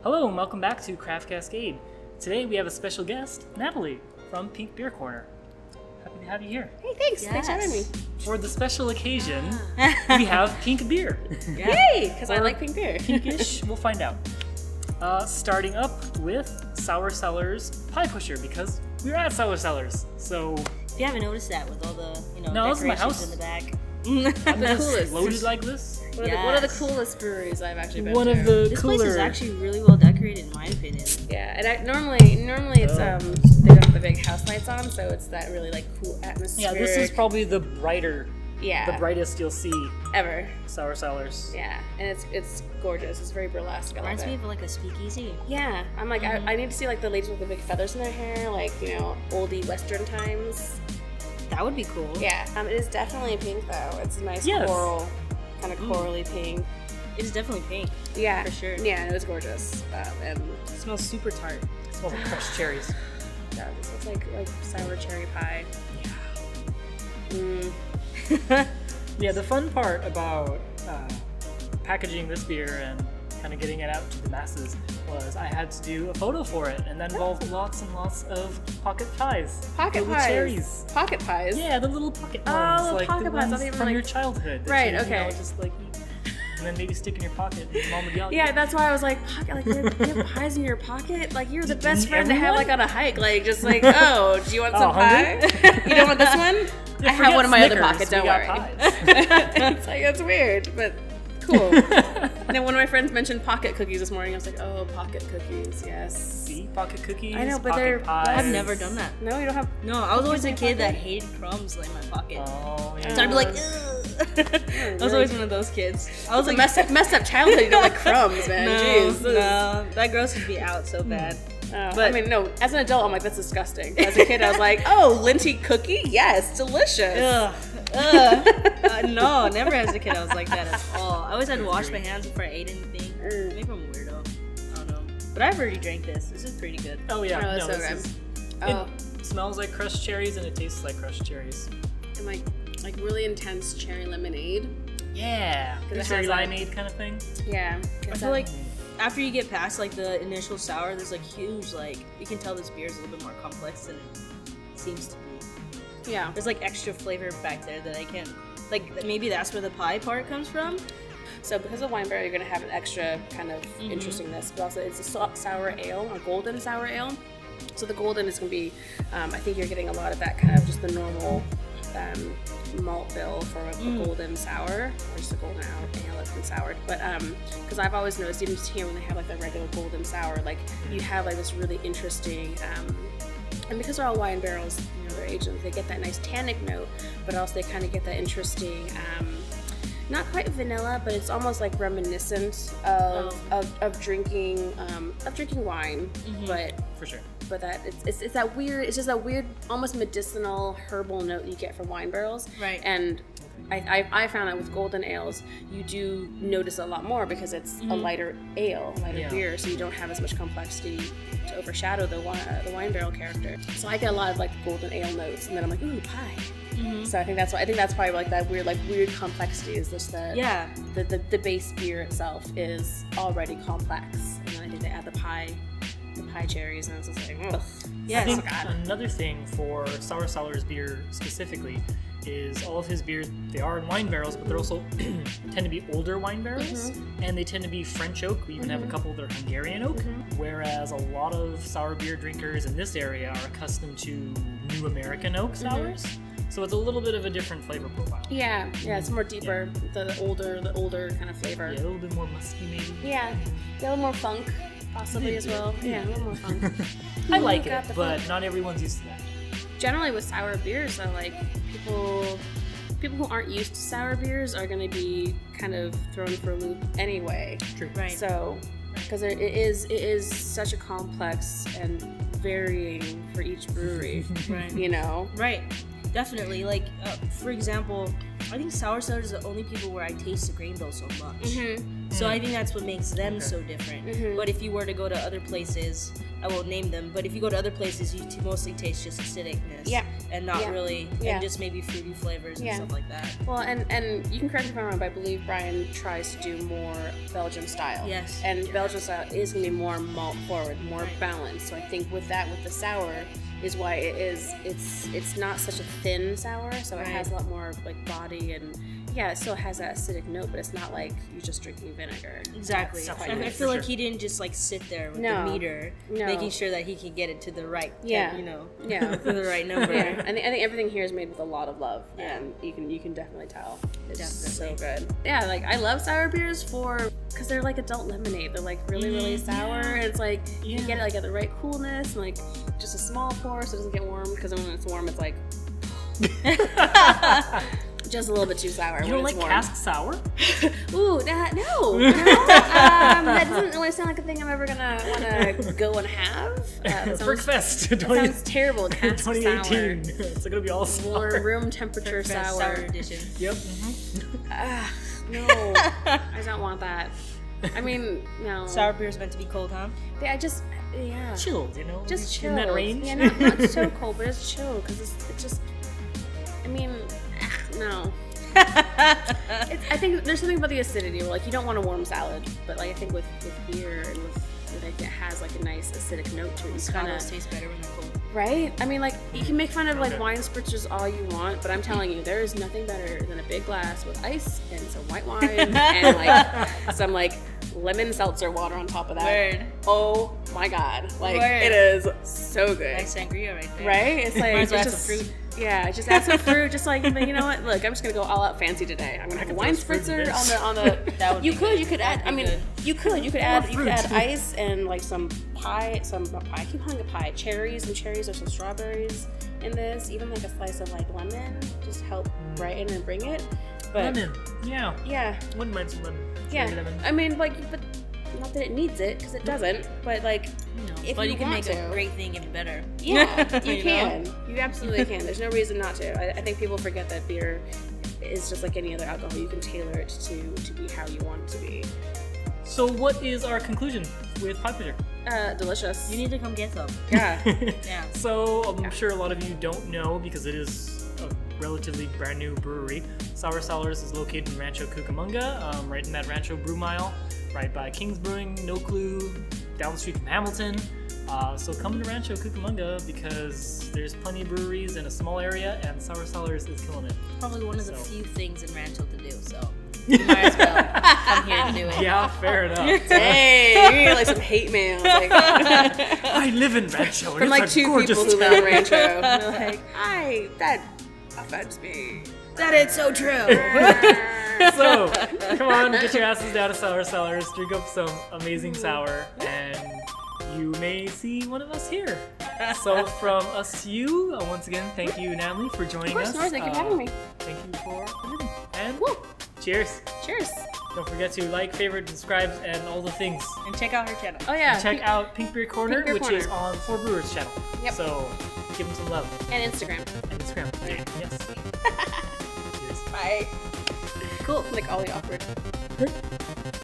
Hello and welcome back to Craft Cascade. Today we have a special guest, Natalie, from Pink Beer Corner. Happy to have you here. Hey, thanks. Yes. Thanks for having me. For the special occasion, we have pink beer. Yay! Because I Or like pink beer. Pinkish, we'll find out. Starting up with Sour Cellars Pie Pusher, because we were at Sour Cellars. So If you haven't noticed that with all the, No, this is my decorations house. in the back. I'm just coolest. loaded like this. One of the Yes. coolest breweries I've actually been One to. of the This cooler. place is actually really well decorated in my opinion. Yeah, and normally it's they don't have the big house lights on, so it's that really like cool atmosphere. Yeah, this is probably the brightest you'll see ever. Sour Cellars. Yeah, and it's gorgeous. It's very burlesque. I love Reminds me it. of like a speakeasy. Yeah, I'm like I need to see like the ladies with the big feathers in their hair, like oldie Western times. That would be cool. Yeah, it is definitely pink though. It's a nice Yes. coral, kind of corally pink. It is definitely pink. Yeah, For sure. Yeah, it was gorgeous. And It smells super tart. It smells like crushed cherries. yeah, this looks like sour cherry pie. Yeah, the fun part about packaging this beer and kind of getting it out to the masses was I had to do a photo for it, and that involved lots and lots of pocket pies. Pocket filled with pies. cherries. Pocket pies. Yeah, the little pocket Oh, ones, the like pocket the pies. I ones thought you were from like- your childhood. That Right, you, okay. just like eat, and then maybe stick in your pocket. And mom would yell at Yeah, you. that's why I was like, pocket. Like you have pies in your pocket. Like you're the Didn't best friend to have everyone? like on a hike. Like just like, oh, do you want some hungry? pie? You don't want this one? Yeah, I have forget one in my other Snickers, pocket. we Don't got worry. pies. It's like that's weird, but cool. And then one of my friends mentioned pocket cookies this morning. I was like, oh, pocket cookies, yes. See, pocket cookies. I know, but pocket they're- pies. I've never done that. No, you don't have. No, I was always a in your kid that pocket? hated crumbs in my pocket. Oh, yeah. So I'd be like, ugh. I was always one of those kids. I was like, messed up childhood. You don't like crumbs, man. no, Jeez. no, that grosses me out so bad. But But- I mean, no. As an adult, I'm like, that's disgusting. As a kid, I was like, oh, linty cookie, yes, delicious. Ugh. No, never as a kid I was like that at all. I always had to wash my hands before I ate anything. Maybe I'm a weirdo. I don't know. But I've already drank this. This is pretty good. Oh yeah, Oh, it's no, so this good. is- Oh, It smells like crushed cherries and it tastes like crushed cherries. and like really intense cherry lemonade. Yeah, it cherry has, like- limeade kind of thing. Yeah, I feel like after you get past like the initial sour, there's like huge you can tell this beer is a little bit more complex than it seems to be. yeah. There's like extra flavor back there that I can't maybe that's where the pie part comes from. So because of wine barrel, you're gonna have an extra kind of interestingness, but also it's a sour ale, a golden sour ale. So the golden is gonna be, I think you're getting a lot of that kind of just the normal malt bill for a golden sour, or just a golden ale that's been soured. But because I've always noticed, even here when they have like the regular golden sour, like you have like this really interesting. And because they're all wine barrels, they're aged, they get that nice tannic note, but also they kind of get that interesting, not quite vanilla, but it's almost like reminiscent of drinking wine, but For sure. that it's that weird, it's just that weird, almost medicinal herbal note you get from wine barrels, Right. And I found that with golden ales, you do notice a lot more because it's a lighter ale, lighter beer, so you don't have as much complexity to overshadow the wine barrel character. So I get a lot of like golden ale notes, and then I'm like, ooh, pie. So I think that's probably like that weird complexity is just the base beer itself is already complex, and then I think they add the pie cherries, and it's just like, ugh. Yeah, I think God. another thing for Sour Cellars beer specifically is all of his beers, they are in wine barrels, but they're also tend to be older wine barrels, and they tend to be French oak. We even have a couple that are Hungarian oak, whereas a lot of sour beer drinkers in this area are accustomed to new American oak sours. So it's a little bit of a different flavor profile. Yeah, it's more deeper, the older kind of flavor. Yeah, a little bit more musky maybe. Yeah, a little more funk, possibly as well. Yeah, a little more funk. I like got it, the but funk. not everyone's used to that. Generally with sour beers, though, like people who aren't used to sour beers are going to be kind of thrown for a loop anyway. True. Right. So, because it is such a complex and varying for each brewery. Right. You know. Right. Definitely. Like, for example, I think Sour Cellars are the only people where I taste the grain bill so much. Mm-hmm. So I think that's what makes them Okay. so different. Mhm. But if you were to go to other places, I won't name them, but if you go to other places, you mostly taste just acidicness. Yeah. And not Yeah. really, Yeah. and just maybe fruity flavors and Yeah. stuff like that. Well, and you can correct me if I'm wrong, but I believe Brian tries to do more Belgian style. Yes. And Belgian style is going to be more malt forward, more Right. balanced. So I think with the sour is why it's not such a thin sour, so it Right. has a lot more like body, and yeah, it still has that acidic note, but it's not like you're just drinking vinegar. Exactly. That's Absolutely. quite I nice. feel For like sure. he didn't just like sit there with No. the meter, No. making sure that he could get it to the right, Yeah. Yeah. to the right number. Yeah, I think everything here is made with a lot of love, Yeah. and you can definitely tell. It's Definitely. so good. Yeah, like I love sour beers because they're like adult lemonade. They're like really sour. And it's like you Yeah. get it like at the right coolness, and like just a small pour so it doesn't get warm. Because when it's warm, it's like just a little bit too sour. You when don't it's like warm. cask sour? Ooh, no. That doesn't really sound like a thing I'm ever gonna want to go and have. That sounds, Frickfest that sounds terrible. Cask 2018. It's gonna be all sour. sour. Room temperature sour. edition. Yep. No, I don't want that. I mean, no. Sour beer is meant to be cold, huh? Yeah, yeah. Chilled, you know? Just chill. In that range. Yeah, not so cold, but it's chill because it just. I mean, no. I think there's something about the acidity where like you don't want a warm salad, but like I think with beer and with like it has like a nice acidic note to it. You kind Scottos of taste better when they're cold. right. I mean, like you can make fun of like Okay. wine spritzers all you want, but I'm telling you, there is nothing better than a big glass with ice and some white wine and like some like lemon seltzer water on top of that. Word. Oh my god, like Word. it is so good. Nice sangria right there. Right? It's like Might as well it's add some just fruit. yeah, just add some fruit. Just like, but you know what? Look, I'm just gonna go all out fancy today. I'm gonna have a could wine throw fruit in spritzer this. on the. That would You be could good. add. That'd I be mean, good. you could add fruit. ice and like some pie, not pie. I keep calling it pie. Some cherries or some strawberries in this. Even like a slice of like lemon, just help brighten and bring it. But Lemon. Yeah. yeah, Wouldn't mind some lemon. yeah. Lemon. I mean, like, but not that it needs it because it doesn't. But like, if But you you can want make to. a great thing even better. Yeah, you You can. know? You absolutely can. There's no reason not to. I think people forget that beer is just like any other alcohol. You can tailor it to be how you want it to be. So what is our conclusion with Pod Pitcher? Delicious. You need to come get some. Yeah. Yeah. So I'm sure a lot of you don't know because it is a relatively brand new brewery. Sour Cellars is located in Rancho Cucamonga, right in that Rancho Brew Mile, right by King's Brewing, No Clue, down the street from Hamilton. So come to Rancho Cucamonga because there's plenty of breweries in a small area, and Sour Cellars is killing it. Probably one of the So- few things in Rancho to do, so you might as well come here to do it. Yeah, fair enough. Hey, you need like some hate mail. Like, I live in Rancho. from and like it's a two gorgeous people who town. live in Rancho. They're like, that offends me. That is so true. So, come on, get your asses down to Sour Cellars, drink up some amazing sour, and you may see one of us here. So, from us to you, once again, thank you, Natalie, for joining Of course, us. Nora, thank you for having me. Thank you for coming. And Woo. cheers. Cheers. Don't forget to like, favorite, subscribe, and all the things. And check out her channel. Oh yeah. Check out Pink Beer Corner, Pink Beer which Corner. is on Four Brewers channel. Yep. So, give them some love. And Instagram. And Instagram. Yes. Cheers. Bye. Cool. Like Ollie awkward.